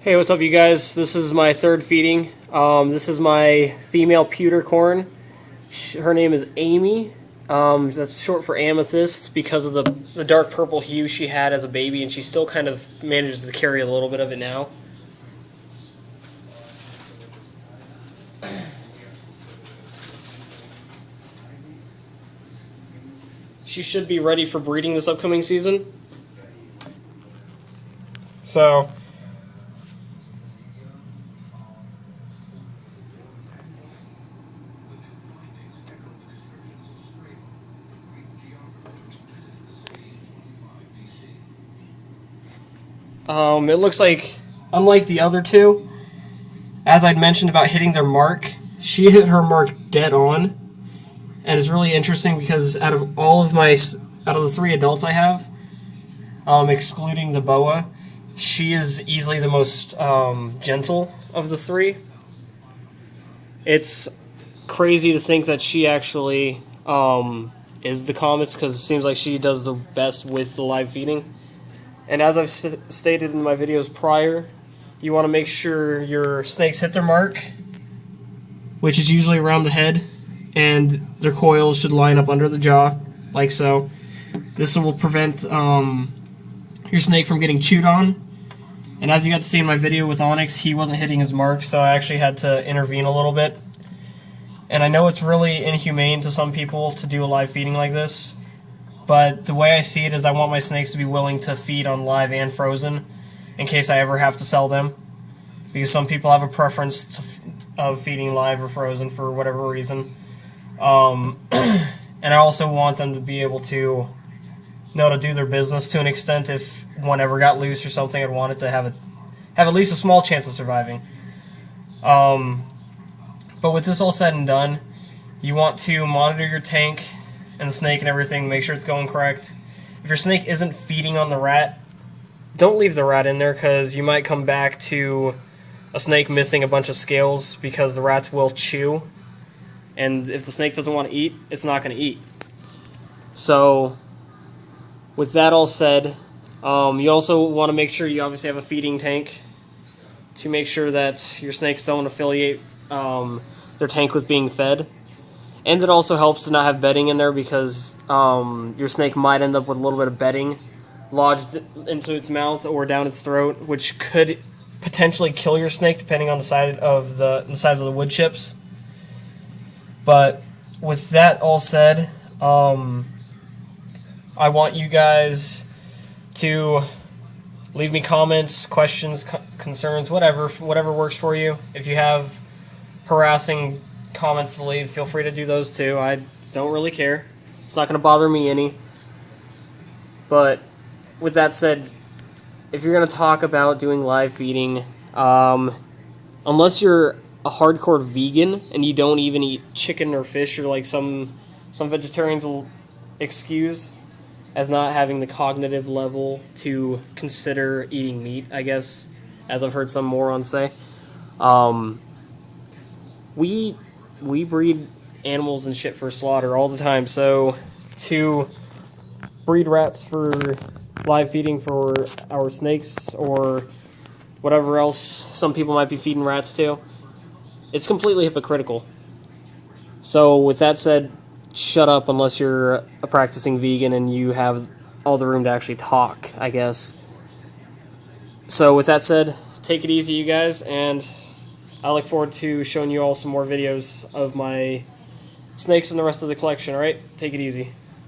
Hey, what's up, you guys? This is my third feeding. This is my female pewter corn. Her name is Amy. That's short for Amethyst because of the dark purple hue she had as a baby, and she still kind of manages to carry a little bit of it now. She should be ready for breeding this upcoming season. So, it looks like, unlike the other two, as I'd mentioned about hitting their mark, she hit her mark dead on. And it's really interesting because out of the three adults I have, excluding the boa, she is easily the most gentle of the three. It's crazy to think that she actually is the calmest because it seems like she does the best with the live feeding. And as I've stated in my videos prior, you want to make sure your snakes hit their mark, which is usually around the head, and their coils should line up under the jaw, like so. This will prevent your snake from getting chewed on. And as you got to see in my video with Onyx, he wasn't hitting his mark, so I actually had to intervene a little bit. And I know it's really inhumane to some people to do a live feeding like this, but the way I see it is I want my snakes to be willing to feed on live and frozen in case I ever have to sell them. Because some people have a preference of feeding live or frozen for whatever reason. And I also want them to be able to know to do their business to an extent. If one ever got loose or something, I'd want it to have at least a small chance of surviving. But with this all said and done, you want to monitor your tank and the snake and everything, make sure it's going correct. If your snake isn't feeding on the rat, don't leave the rat in there because you might come back to a snake missing a bunch of scales because the rats will chew. And if the snake doesn't want to eat, it's not going to eat. So, with that all said, you also want to make sure you obviously have a feeding tank to make sure that your snakes don't affiliate their tank with being fed. And it also helps to not have bedding in there because your snake might end up with a little bit of bedding lodged into its mouth or down its throat, which could potentially kill your snake depending on the size of the wood chips. But with that all said, I want you guys to leave me comments, questions, concerns, whatever works for you. If you have harassing comments to leave, feel free to do those too. I don't really care. It's not going to bother me any. But with that said, if you're going to talk about doing live feeding, unless you're a hardcore vegan and you don't even eat chicken or fish, or like some vegetarians will excuse as not having the cognitive level to consider eating meat, I guess, as I've heard some morons say. We breed animals and shit for slaughter all the time, so to breed rats for live feeding for our snakes or whatever else some people might be feeding rats to, it's completely hypocritical. So with that said, shut up unless you're a practicing vegan and you have all the room to actually talk, I guess. So with that said, take it easy, you guys, and I look forward to showing you all some more videos of my snakes and the rest of the collection, alright? Take it easy.